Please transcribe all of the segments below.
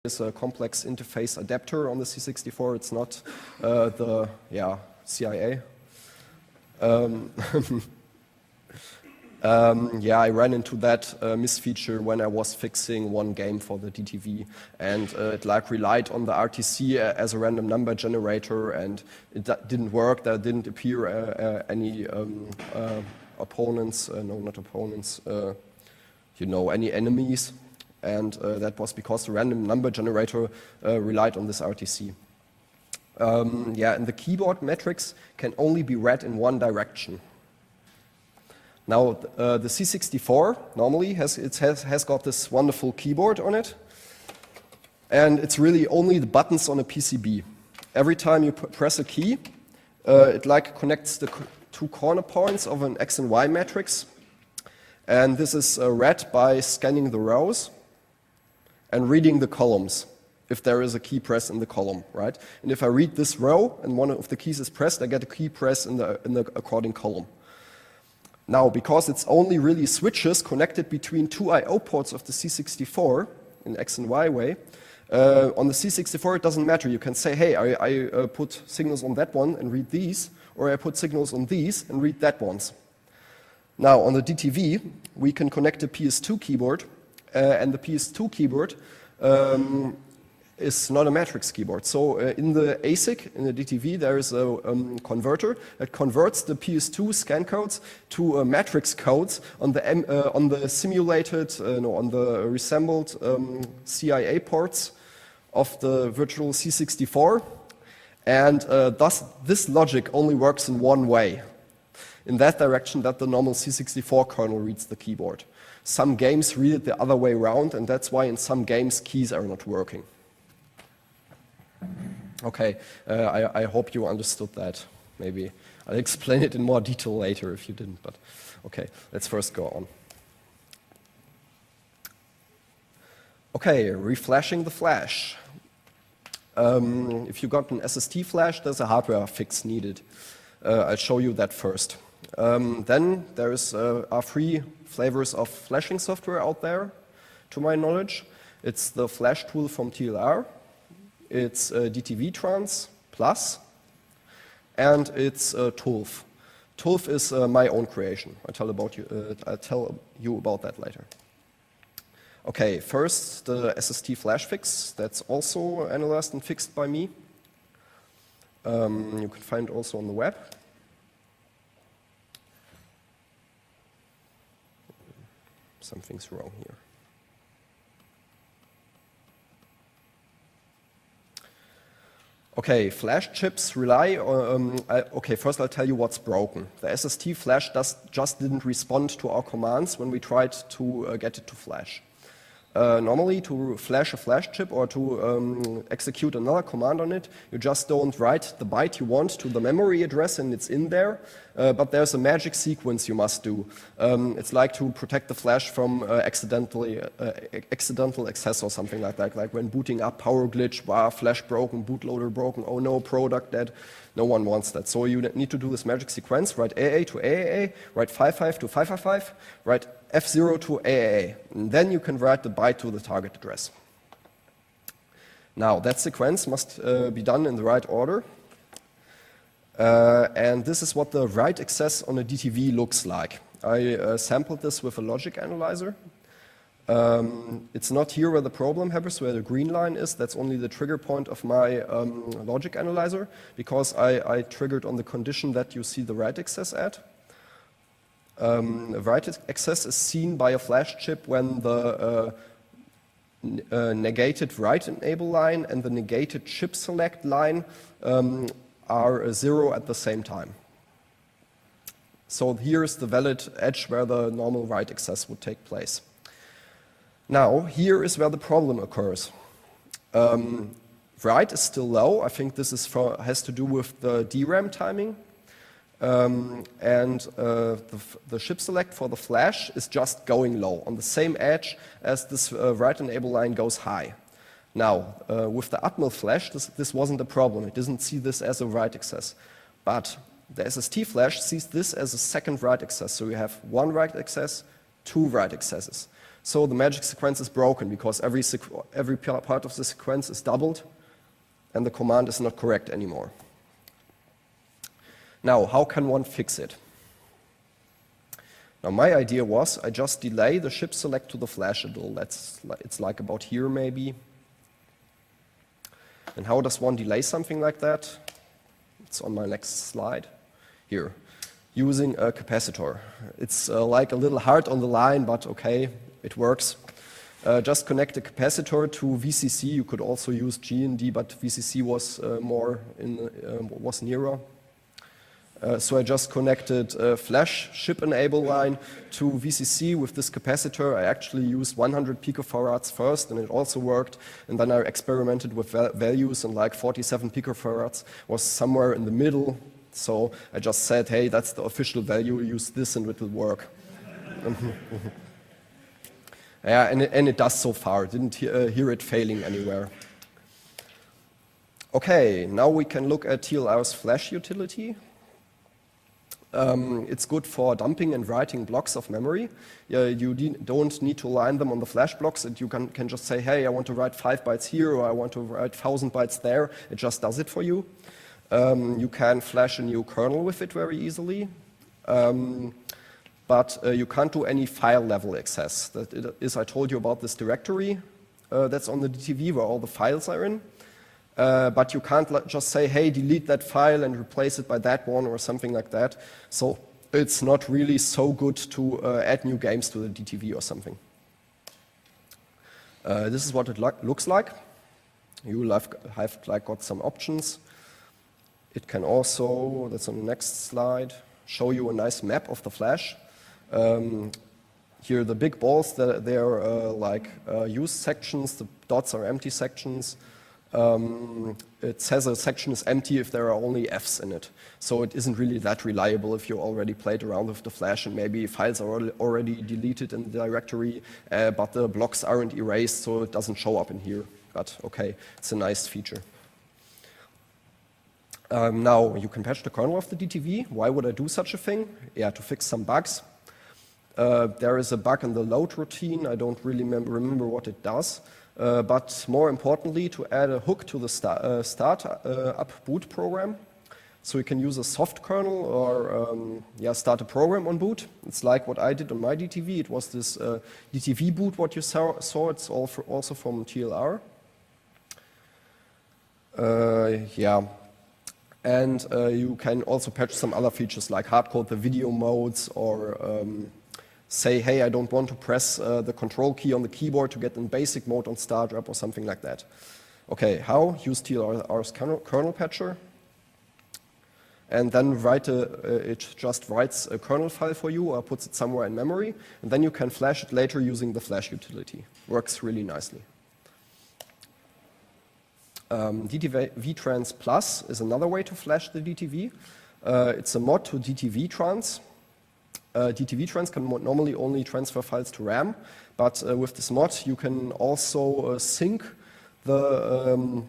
is a complex interface adapter on the C64. It's not the CIA. I ran into that misfeature when I was fixing one game for the DTV, and it relied on the RTC as a random number generator, and it didn't work. There didn't appear any opponents, any enemies, and that was because the random number generator relied on this RTC. And the keyboard metrics can only be read in one direction. Now, the C64 normally has got this wonderful keyboard on it, and it's really only the buttons on a PCB. Every time you press a key, it connects the two corner points of an X and Y matrix, and this is read by scanning the rows and reading the columns if there is a key press in the column, right? And if I read this row and one of the keys is pressed, I get a key press in the according column. Now, because it's only really switches connected between two I/O ports of the C64 in X and Y way, on the C64 it doesn't matter. You can say, hey, I put signals on that one and read these, or I put signals on these and read that ones. Now, on the DTV, we can connect a PS2 keyboard, and the PS2 keyboard is not a matrix keyboard. So in the ASIC, in the DTV, there is a converter that converts the PS2 scan codes to matrix codes on the simulated, on the resembled CIA ports of the virtual C64. And thus, this logic only works in one way, in that direction that the normal C64 kernel reads the keyboard. Some games read it the other way around, and that's why in some games keys are not working. Okay, I hope you understood that. Maybe I'll explain it in more detail later if you didn't, but okay, let's first go on. Okay, reflashing the flash. If you got an SST flash, there's a hardware fix needed. I'll show you that first. Then there's are 3 flavors of flashing software out there, to my knowledge. It's the flash tool from TLR. It's DTV Trans Plus, and it's TULF. TULF is my own creation. I'll tell you about that later. Okay, first the SST flash fix. That's also analyzed and fixed by me. You can find it also on the web. Something's wrong here. Okay, flash chips rely on, first I'll tell you what's broken. The SST flash just didn't respond to our commands when we tried to get it to flash. Normally, to flash a flash chip or to execute another command on it, you just don't write the byte you want to the memory address and it's in there, but there's a magic sequence you must do. It's like to protect the flash from accidental access or something like that, like when booting up, power glitch, flash broken, bootloader broken, oh no, product dead. No one wants that. So you need to do this magic sequence, write AA to AAA, write 55 to 555, write F0 to AAA, and then you can write the byte to the target address. Now, that sequence must be done in the right order, and this is what the write access on a DTV looks like. I sampled this with a logic analyzer. It's not here where the problem happens, where the green line is. That's only the trigger point of my logic analyzer, because I triggered on the condition that you see the write access at. Write access is seen by a flash chip when the negated write enable line and the negated chip select line are 0 at the same time. So here's the valid edge where the normal write access would take place. Now, here is where the problem occurs. Write is still low. I think this has to do with the DRAM timing. And the chip select for the flash is just going low, on the same edge as this write enable line goes high. Now, with the Atmel flash, this wasn't a problem. It doesn't see this as a write access. But the SST flash sees this as a second write access. So you have one write access, 2 write accesses. So the magic sequence is broken because every part of the sequence is doubled and the command is not correct anymore. Now, how can one fix it? Now, my idea was I just delay the ship select to the flash a little. It's like about here maybe. And how does one delay something like that? It's on my next slide. Here, using a capacitor. It's like a little hard on the line, but okay, it works. Just connect a capacitor to VCC. You could also use GND, but VCC was was nearer. So I just connected a flash ship enable line to VCC with this capacitor. I actually used 100 picofarads first, and it also worked. And then I experimented with values, and like 47 picofarads was somewhere in the middle. So I just said, hey, that's the official value. Use this, and it will work. Yeah, and it does so far. Didn't hear it failing anywhere. Okay, now we can look at TLR's flash utility. It's good for dumping and writing blocks of memory. You don't need to line them on the flash blocks, and you can just say, hey, I want to write 5 bytes here, or I want to write 1,000 bytes there. It just does it for you. You can flash a new kernel with it very easily. But you can't do any file level access. That is, I told you about this directory that's on the DTV where all the files are in. But you can't just say, hey, delete that file and replace it by that one or something like that. So it's not really so good to add new games to the DTV or something. This is what it looks like. You will have got some options. It can also, that's on the next slide, show you a nice map of the flash. Here the big balls, they're use sections, the dots are empty sections. It says a section is empty if there are only Fs in it. So it isn't really that reliable if you already played around with the flash and maybe files are already deleted in the directory, but the blocks aren't erased, so it doesn't show up in here. But okay, it's a nice feature. Now, you can patch the kernel of the DTV. Why would I do such a thing? Yeah, to fix some bugs. There is a bug in the load routine. I don't really remember what it does. But more importantly, to add a hook to the start up boot program. So you can use a soft kernel or start a program on boot. It's like what I did on my DTV. It was this DTV boot, what you saw. It's also from TLR. And you can also patch some other features like hardcode the video modes or say, hey, I don't want to press the control key on the keyboard to get in basic mode on startup or something like that. Okay, how? Use TLR's kernel patcher. And then it just writes a kernel file for you or puts it somewhere in memory. And then you can flash it later using the flash utility. Works really nicely. DTV-Trans Plus is another way to flash the DTV. It's a mod to DTV-Trans. DTV-Trans can normally only transfer files to RAM, but with this mod you can also sync the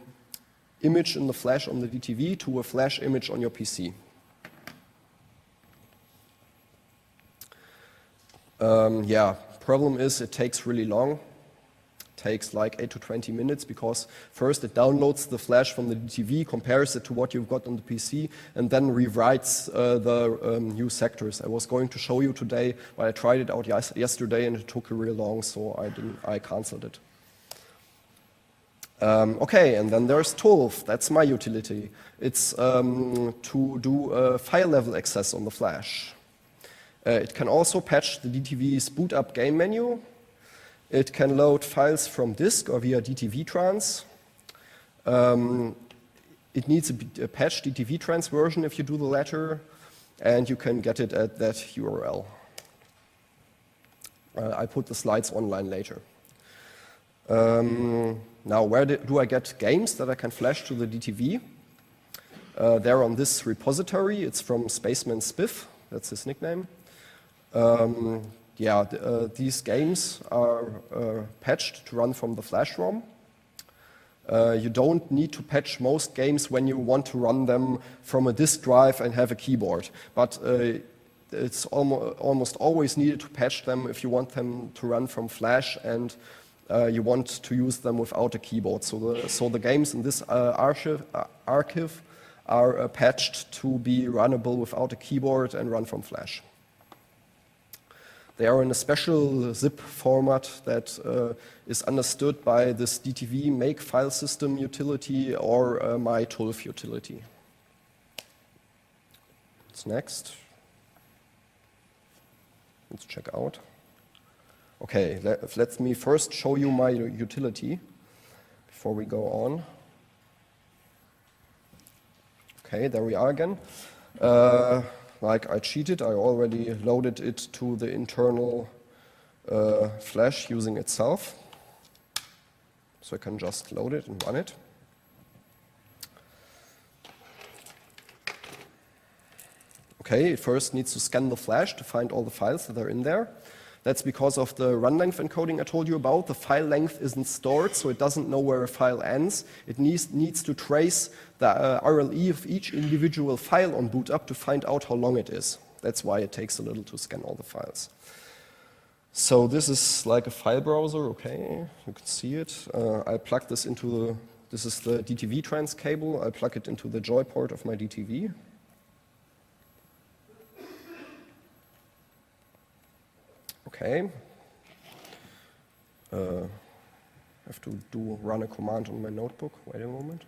image in the flash on the DTV to a flash image on your PC. Problem is it takes really long. Takes like 8 to 20 minutes because first it downloads the flash from the DTV, compares it to what you've got on the PC, and then rewrites the new sectors. I was going to show you today, but I tried it out yesterday and it took real long, so I canceled it. Okay, and then there's Tulf. That's my utility. It's to do file level access on the flash. It can also patch the DTV's boot up game menu. It can load files from disk or via DTV-Trans. It needs a patched DTV-Trans version if you do the latter, and you can get it at that URL. I put the slides online later. Now, where do I get games that I can flash to the DTV? They're on this repository. It's from Spaceman Spiff. That's his nickname. These games are patched to run from the flash ROM. You don't need to patch most games when you want to run them from a disk drive and have a keyboard. But it's almost always needed to patch them if you want them to run from Flash and you want to use them without a keyboard. So the games in this archive are patched to be runnable without a keyboard and run from Flash. They are in a special zip format that is understood by this DTV make file system utility or myTulf utility. What's next? Let's check out. Okay, let me first show you my utility before we go on. Okay, there we are again. Like I cheated, I already loaded it to the internal Flash using itself. So I can just load it and run it. Okay, it first needs to scan the Flash to find all the files that are in there. That's because of the run length encoding I told you about. The file length isn't stored, so it doesn't know where a file ends. It needs to trace the RLE of each individual file on boot up to find out how long it is. That's why it takes a little to scan all the files. So this is like a file browser, okay, you can see it. I plug this into this is the DTV trans cable. I plug it into the joy port of my DTV. Okay. I have to run a command on my notebook. Wait a moment.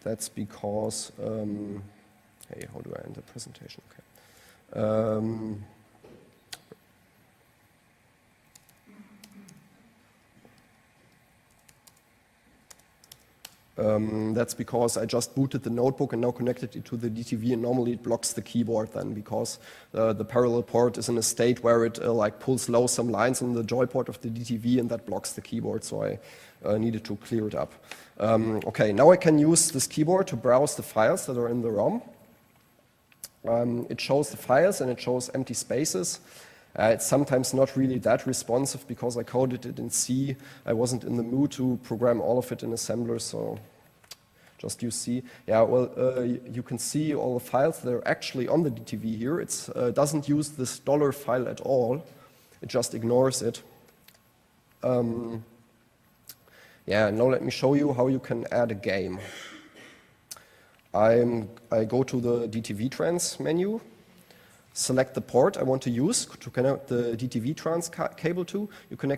That's because, hey, how do I end the presentation? Okay. That's because I just booted the notebook and now connected it to the DTV, and normally it blocks the keyboard then because the parallel port is in a state where it like pulls low some lines on the joy port of the DTV, and that blocks the keyboard, so I needed to clear it up. Okay, now I can use this keyboard to browse the files that are in the ROM. It shows the files and it shows empty spaces. It's sometimes not really that responsive because I coded it in C. I wasn't in the mood to program all of it in assembler, so just use C. Yeah, well, you can see all the files that are actually on the DTV here. It doesn't use this $ file at all. It just ignores it. Yeah, now let me show you how you can add a game. I go to the DTV trans menu, select the port I want to use to connect the DTV trans cable to. You can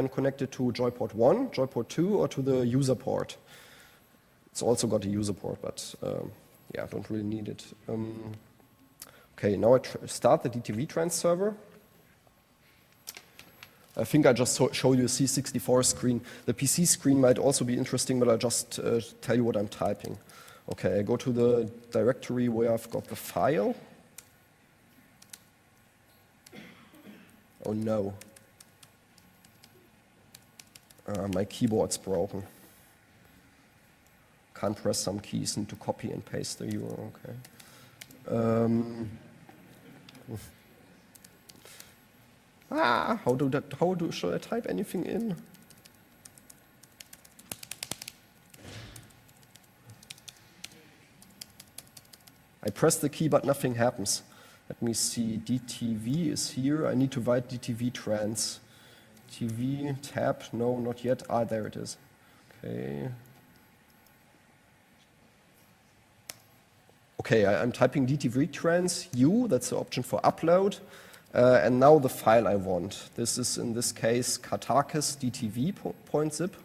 connect it to joyport 1, joyport 2, or to the user port. It's also got a user port, but yeah, don't really need it. Okay, now I start the DTV trans server. I think I just showed you a C64 screen. The PC screen might also be interesting, but I'll just tell you what I'm typing. Okay, I go to the directory where I've got the file. Oh no. My keyboard's broken. Can't press some keys and to copy and paste the URL, okay. Should I type anything in? I press the key, but nothing happens. Let me see, DTV is here. I need to write DTV trans. TV, tab, no, not yet. Ah, there it is. Okay. Okay, I'm typing DTV trans U, that's the option for upload. And now the file I want. This is, in this case, Katakis DTV.zip.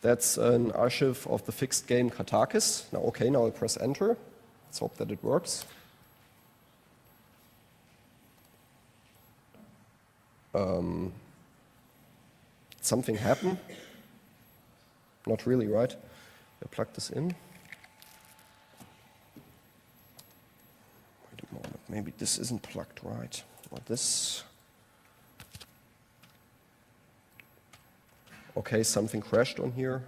That's an archive of the fixed game Katakis. Now, okay, now I press enter. Let's hope that it works. Something happened? Not really, right? I plug this in. Wait a moment, maybe this isn't plugged right. Or this. Okay, something crashed on here.